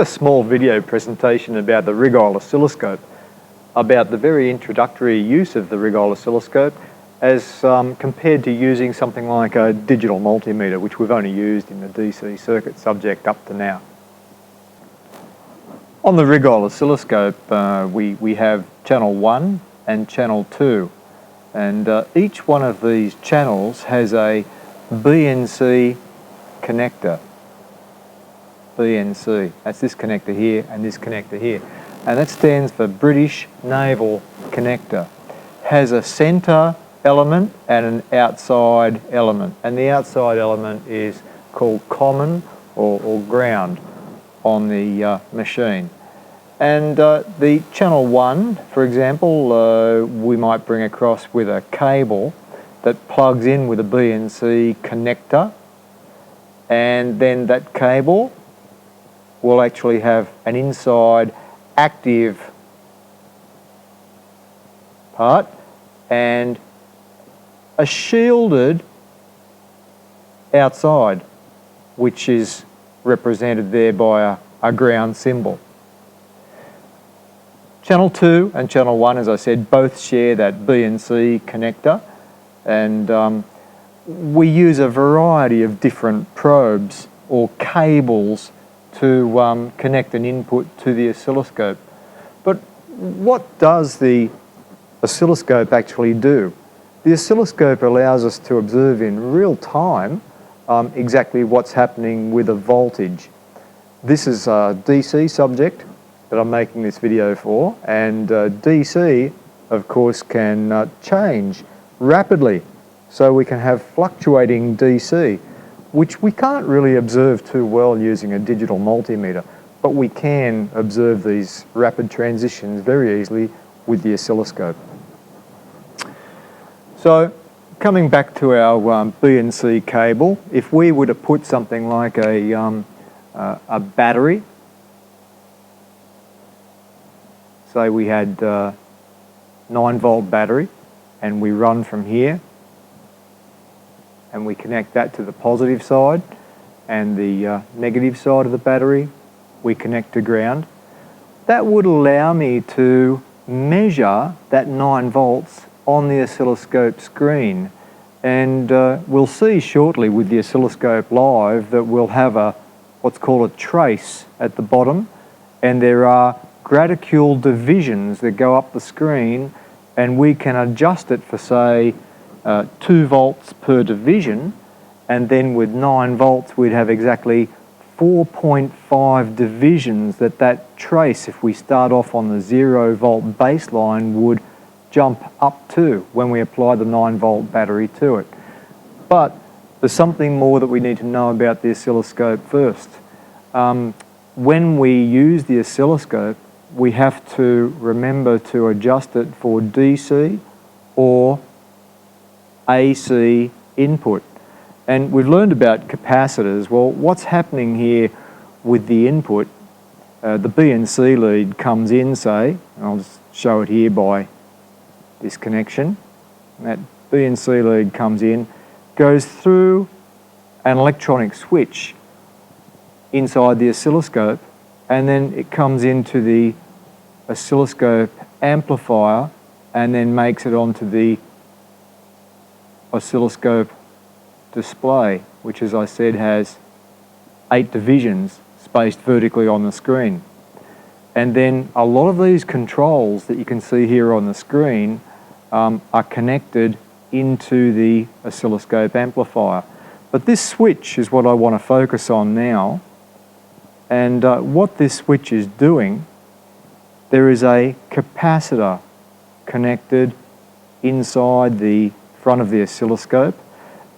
a small video presentation about the Rigol oscilloscope, about the very introductory use of the Rigol oscilloscope as compared to using something like a digital multimeter, which we've only used in the DC circuit subject up to now. On the Rigol oscilloscope, we have channel 1 and channel 2, and each one of these channels has a BNC connector. BNC, that's this connector here and this connector here, and that stands for British Naval Connector. Has a centre element and an outside element, and the outside element is called common or ground on the machine. And the channel 1, for example, we might bring across with a cable that plugs in with a BNC connector, and then that cable will actually have an inside active part and a shielded outside, which is represented there by a ground symbol. Channel 2 and channel 1, as I said, both share that BNC connector, and we use a variety of different probes or cables to connect an input to the oscilloscope. But what does the oscilloscope actually do? The oscilloscope allows us to observe in real time exactly what's happening with a voltage. This is a DC subject that I'm making this video for, and DC, of course, can change rapidly. So we can have fluctuating DC, which we can't really observe too well using a digital multimeter, but we can observe these rapid transitions very easily with the oscilloscope. So coming back to our BNC cable, if we were to put something like a battery, say we had 9-volt battery, and we run from here, and we connect that to the positive side, and the negative side of the battery we connect to ground. That would allow me to measure that 9 volts on the oscilloscope screen, and we'll see shortly with the oscilloscope live that we'll have what's called a trace at the bottom, and there are graticule divisions that go up the screen, and we can adjust it for, say, 2 volts per division, and then with 9 volts we'd have exactly 4.5 divisions that trace, if we start off on the 0 volt baseline, would jump up to when we apply the 9 volt battery to it. But there's something more that we need to know about the oscilloscope first. When we use the oscilloscope, we have to remember to adjust it for DC or AC input. And we've learned about capacitors. Well, what's happening here with the input, the BNC lead comes in, say, and I'll just show it here by this connection. That BNC lead comes in, goes through an electronic switch inside the oscilloscope, and then it comes into the oscilloscope amplifier and then makes it onto the oscilloscope display, which, as I said, has 8 divisions spaced vertically on the screen. And then a lot of these controls that you can see here on the screen are connected into the oscilloscope amplifier. But this switch is what I want to focus on now. And what this switch is doing, there is a capacitor connected inside the front of the oscilloscope,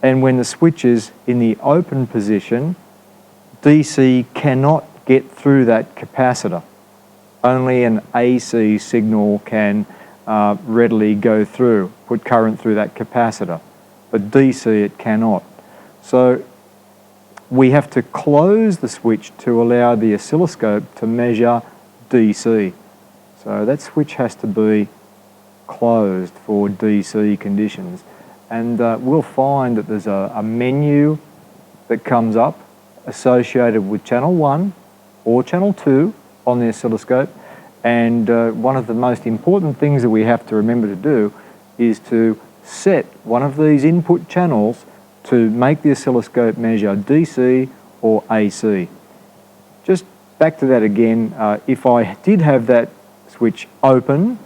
and when the switch is in the open position, DC cannot get through that capacitor. Only an AC signal can readily go through, put current through that capacitor, but DC it cannot. So we have to close the switch to allow the oscilloscope to measure DC. So that switch has to be closed for DC conditions. And we'll find that there's a menu that comes up associated with channel 1 or channel 2 on the oscilloscope. And one of the most important things that we have to remember to do is to set one of these input channels to make the oscilloscope measure DC or AC. Just back to that again, if I did have that switch open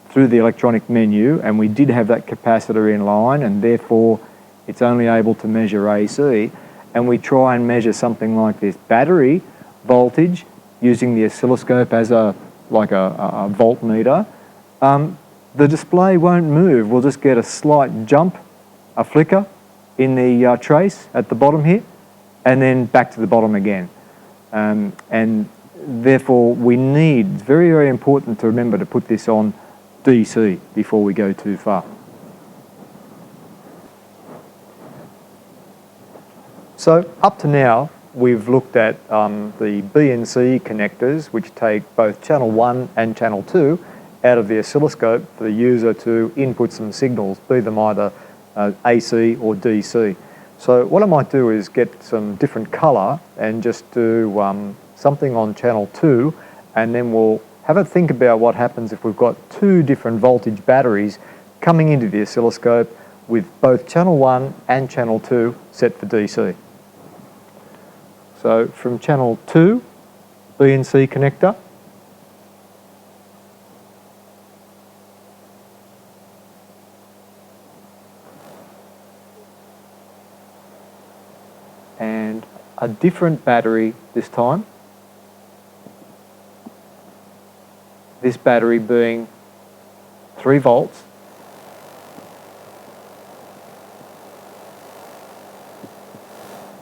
through the electronic menu and we did have that capacitor in line and therefore it's only able to measure AC, and we try and measure something like this battery voltage using the oscilloscope as a voltmeter, the display won't move. We'll just get a slight jump, a flicker in the trace at the bottom here, and then back to the bottom again. And therefore we need, it's very, very important to remember to put this on DC before we go too far. So up to now, we've looked at the B and C connectors, which take both channel 1 and channel 2 out of the oscilloscope for the user to input some signals, be them either AC or DC. So what I might do is get some different colour and just do something on channel 2, and then we'll have a think about what happens if we've got two different voltage batteries coming into the oscilloscope with both channel 1 and channel 2 set for DC. So from channel 2, B and C connector, and a different battery this time, this battery being 3 volts,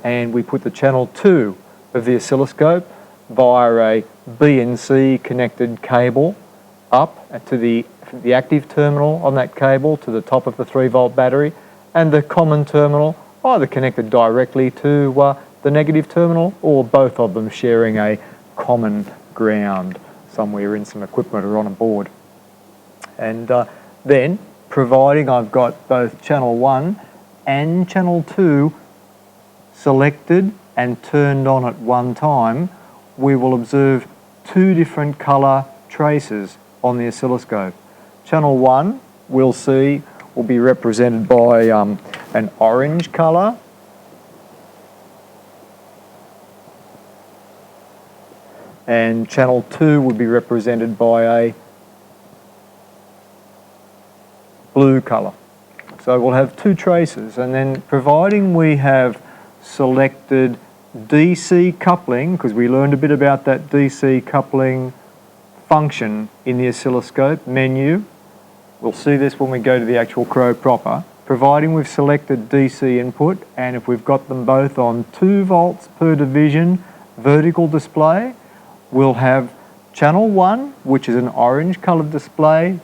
and we put the channel 2 of the oscilloscope via a B and C connected cable up to the active terminal on that cable to the top of the 3 volt battery, and the common terminal either connected directly to the negative terminal or both of them sharing a common ground somewhere in some equipment or on a board. And then, providing I've got both channel 1 and channel 2 selected and turned on at one time, we will observe two different colour traces on the oscilloscope. Channel 1 we'll see will be represented by an orange colour, and channel 2 would be represented by a blue colour. So we'll have two traces, and then providing we have selected DC coupling, because we learned a bit about that DC coupling function in the oscilloscope menu. We'll see this when we go to the actual crow proper. Providing we've selected DC input, and if we've got them both on 2 volts per division vertical display, we'll have channel 1, which is an orange coloured display,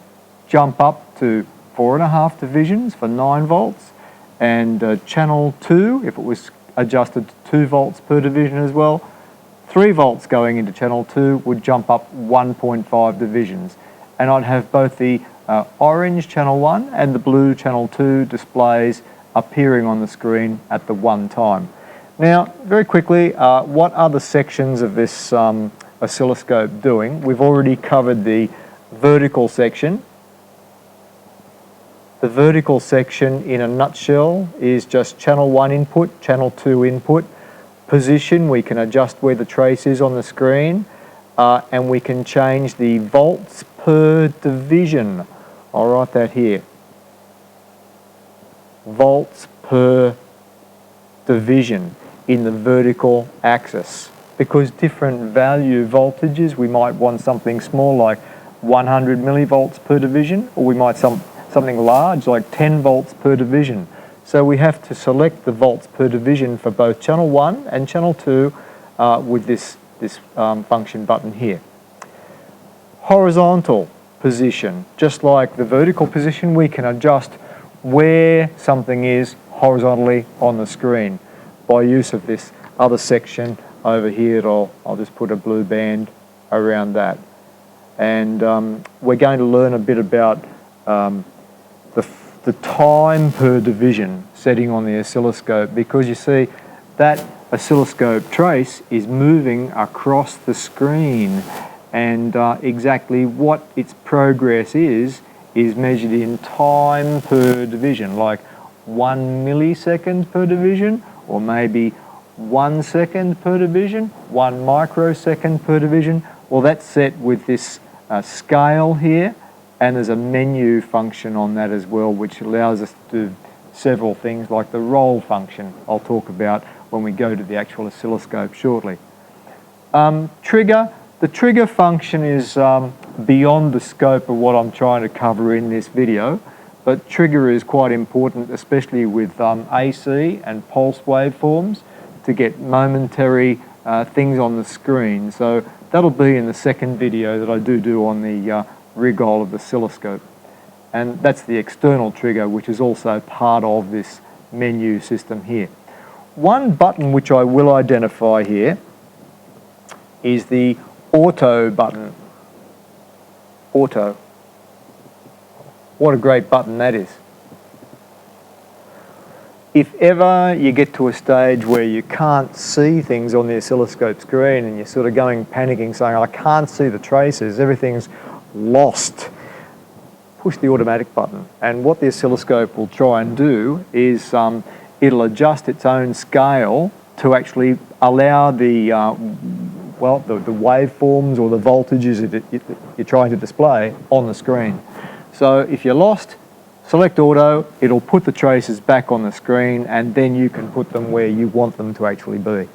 jump up to 4.5 divisions for 9 volts, and channel 2, if it was adjusted to 2 volts per division as well, 3 volts going into channel 2 would jump up 1.5 divisions. And I'd have both the orange channel 1 and the blue channel 2 displays appearing on the screen at the one time. Now, very quickly, what are the sections of this oscilloscope doing? We've already covered the vertical section. The vertical section, in a nutshell, is just channel 1 input, channel 2 input. Position, we can adjust where the trace is on the screen, and we can change the volts per division. I'll write that here. Volts per division in the vertical axis. Because different value voltages, we might want something small like 100 millivolts per division, or we might something large like 10 volts per division. So we have to select the volts per division for both channel 1 and channel 2 with this function button here. Horizontal position, just like the vertical position, we can adjust where something is horizontally on the screen by use of this other section over here. I'll just put a blue band around that. And we're going to learn a bit about the time per division setting on the oscilloscope, because you see that oscilloscope trace is moving across the screen, and exactly what its progress is measured in time per division, like 1 millisecond per division, or maybe 1 second per division, 1 microsecond per division. Well, that's set with this scale here, and there's a menu function on that as well, which allows us to do several things like the roll function I'll talk about when we go to the actual oscilloscope shortly. The trigger function is beyond the scope of what I'm trying to cover in this video, but trigger is quite important, especially with AC and pulse waveforms, to get momentary things on the screen. So that'll be in the second video that I do on the Rigol oscilloscope. And that's the external trigger, which is also part of this menu system here. One button which I will identify here is the auto button. Auto. What a great button that is. If ever you get to a stage where you can't see things on the oscilloscope screen and you're sort of panicking, saying, I can't see the traces, everything's lost, push the automatic button. And what the oscilloscope will try and do is it'll adjust its own scale to actually allow the waveforms or the voltages that you're trying to display on the screen. So if you're lost, select auto, it'll put the traces back on the screen, and then you can put them where you want them to actually be.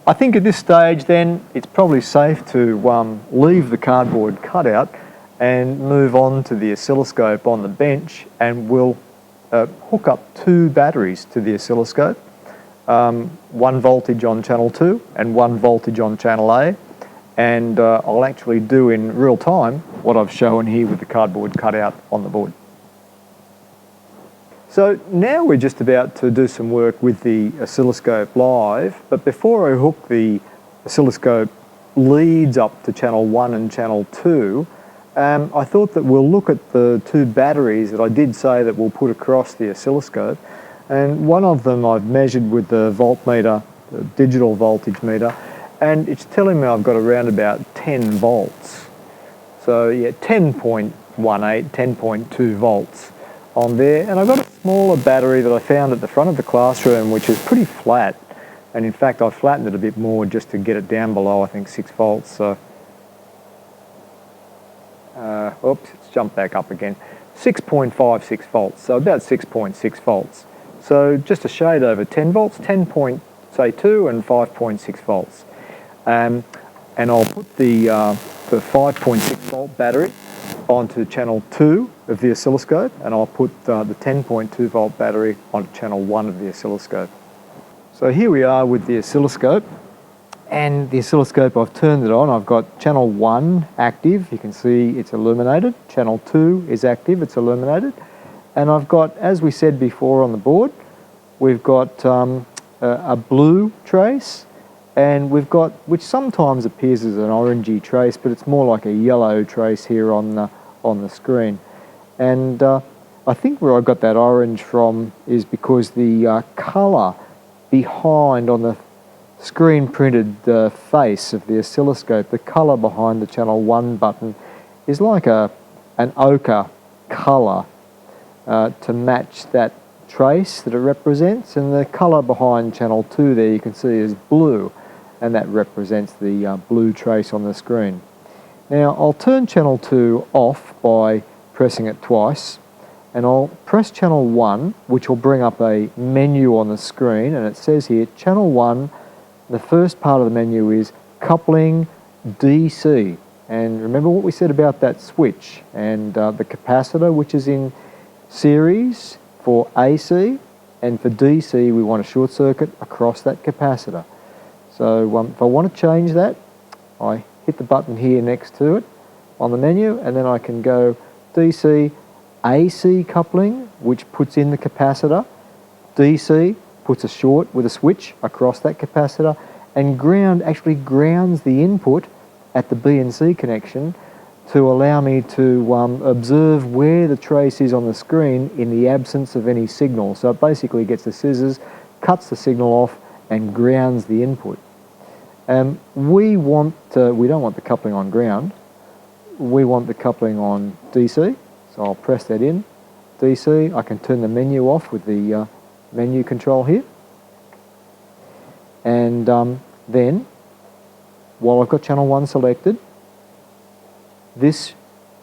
I think at this stage then it's probably safe to leave the cardboard cutout and move on to the oscilloscope on the bench, and we'll hook up 2 batteries to the oscilloscope, 1 voltage on channel 2 and 1 voltage on channel A, and I'll actually do in real time what I've shown here with the cardboard cutout on the board. So now we're just about to do some work with the oscilloscope live, but before I hook the oscilloscope leads up to channel 1 and channel 2, I thought that we'll look at the 2 batteries that I did say that we'll put across the oscilloscope, and one of them I've measured with the voltmeter, the digital voltage meter, and it's telling me I've got around about 10 volts. So yeah, 10.18, 10.2 volts on there. And I've got a smaller battery that I found at the front of the classroom, which is pretty flat. And in fact, I flattened it a bit more just to get it down below, I think, 6 volts. So, oops, it's jumped back up again. 6.56 volts, so about 6.6 volts. So just a shade over 10 volts, 10.2 and 5.6 volts. And I'll put the 5.6 volt battery onto channel 2 of the oscilloscope, and I'll put the 10.2 volt battery onto channel 1 of the oscilloscope. So here we are with the oscilloscope, and the oscilloscope, I've turned it on. I've got channel 1 active, you can see it's illuminated. Channel 2 is active, it's illuminated. And I've got, as we said before on the board, we've got a blue trace, and we've got, which sometimes appears as an orangey trace, but it's more like a yellow trace here on the screen. And I think where I got that orange from is because the colour behind on the screen printed face of the oscilloscope, the colour behind the channel 1 button is like an ochre colour to match that trace that it represents, and the colour behind channel 2 there you can see is blue, and that represents the blue trace on the screen. Now I'll turn channel 2 off by pressing it twice, and I'll press channel 1, which will bring up a menu on the screen, and it says here channel 1, the first part of the menu is coupling DC, and remember what we said about that switch and the capacitor, which is in series for AC, and for DC we want a short circuit across that capacitor. So if I want to change that, I hit the button here next to it on the menu, and then I can go DC AC coupling, which puts in the capacitor, DC puts a short with a switch across that capacitor, and ground actually grounds the input at the B and C connection to allow me to observe where the trace is on the screen in the absence of any signal. So it basically gets the scissors, cuts the signal off and grounds the input. We don't want the coupling on ground. We want the coupling on DC, so I'll press that in. DC, I can turn the menu off with the menu control here. And then, while I've got channel 1 selected, this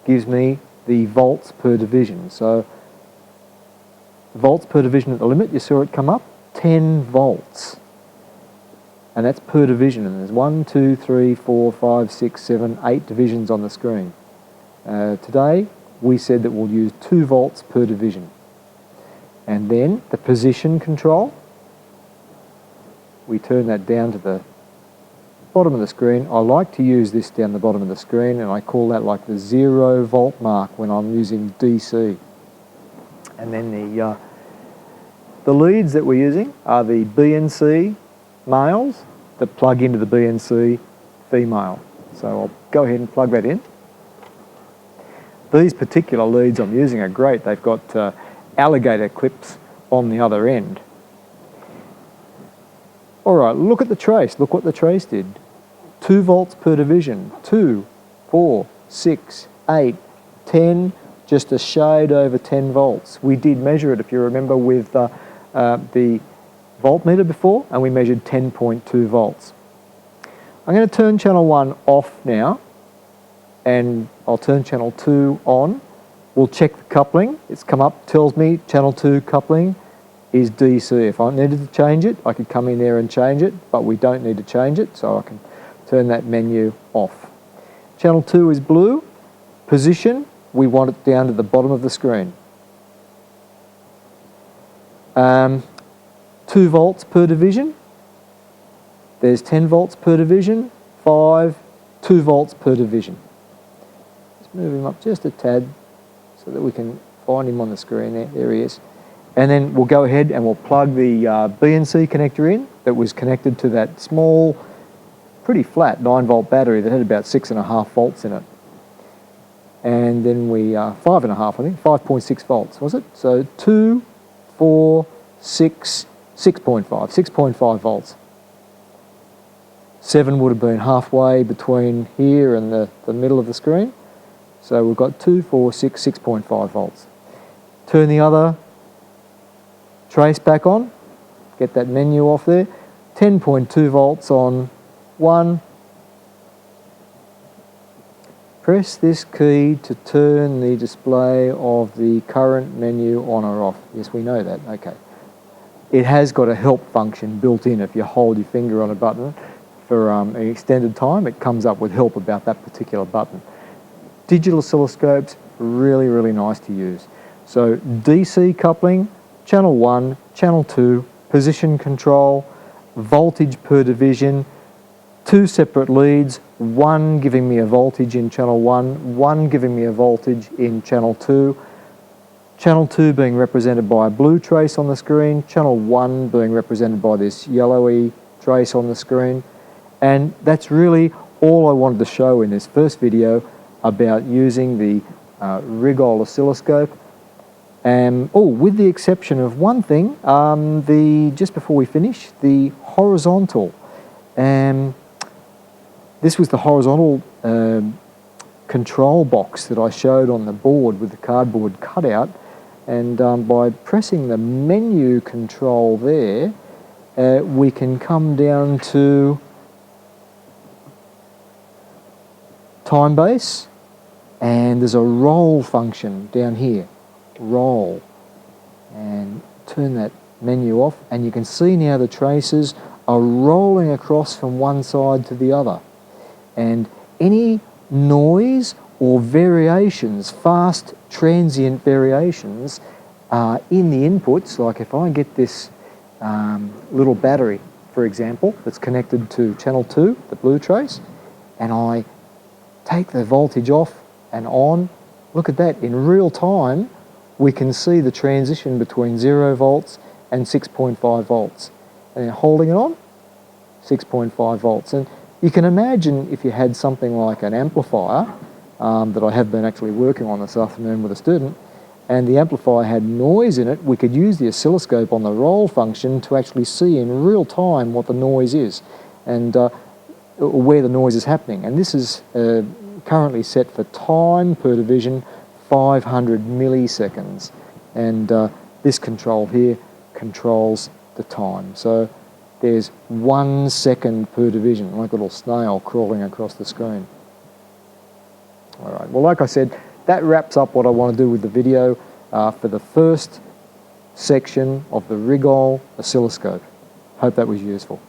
gives me the volts per division. So, volts per division at the limit, you saw it come up, 10 volts. And that's per division, and there's 1, 2, 3, 4, 5, 6, 7, 8 divisions on the screen. Today, we said that we'll use 2 volts per division. And then the position control, we turn that down to the bottom of the screen. I like to use this down the bottom of the screen, and I call that like the 0 volt mark when I'm using DC. And then the leads that we're using are the BNC males that plug into the BNC female. So I'll go ahead and plug that in. These particular leads I'm using are great. They've got alligator clips on the other end. Alright, look at the trace. Look what the trace did. 2 volts per division. 2, 4, 6, 8, 10, just a shade over 10 volts. We did measure it, if you remember, with the voltmeter before, and we measured 10.2 volts. I'm going to turn channel 1 off now, and I'll turn channel 2 on. We'll check the coupling. It's come up, tells me channel 2 coupling is DC. If I needed to change it, I could come in there and change it, but we don't need to change it, so I can turn that menu off. Channel 2 is blue. Position, we want it down to the bottom of the screen. 2 volts per division. There's 10 volts per division, 5, 2 volts per division. Let's move him up just a tad so that we can find him on the screen there. There he is. And then we'll go ahead and we'll plug the BNC connector in that was connected to that small, pretty flat 9 volt battery that had about 6.5 volts in it. And then 5.5, I think, 5.6 volts, was it? So 2, 4, 6, 6.5 volts. 7 would have been halfway between here and the middle of the screen. So we've got 2, 4, 6, 6.5 volts. Turn the other trace back on, get that menu off there. 10.2 volts on 1. Press this key to turn the display of the current menu on or off. Yes, we know that, okay. It has got a help function built in. If you hold your finger on a button for an extended time, it comes up with help about that particular button. Digital oscilloscopes, really, really nice to use. So DC coupling, channel 1, channel 2, position control, voltage per division, 2 separate leads, 1 giving me a voltage in channel 1, 1 giving me a voltage in channel 2, channel 2 being represented by a blue trace on the screen, channel 1 being represented by this yellowy trace on the screen. And that's really all I wanted to show in this first video about using the Rigol oscilloscope. With the exception of one thing, just before we finish, the horizontal. This was the horizontal control box that I showed on the board with the cardboard cutout, and by pressing the menu control there, we can come down to time base, and there's a roll function down here. Roll, and turn that menu off, and you can see now the traces are rolling across from one side to the other, and any noise or variations, fast transient variations in the inputs, like if I get this little battery, for example, that's connected to channel 2, the blue trace, and I take the voltage off and on, look at that, in real time we can see the transition between 0 volts and 6.5 volts. And holding it on, 6.5 volts. And you can imagine if you had something like an amplifier that I have been actually working on this afternoon with a student, and the amplifier had noise in it, we could use the oscilloscope on the roll function to actually see in real time what the noise is and where the noise is happening. And this is currently set for time per division 500 milliseconds, and this control here controls the time. So there's 1 second per division, like a little snail crawling across the screen. All right, well, like I said, that wraps up what I want to do with the video for the first section of the Rigol oscilloscope. Hope that was useful.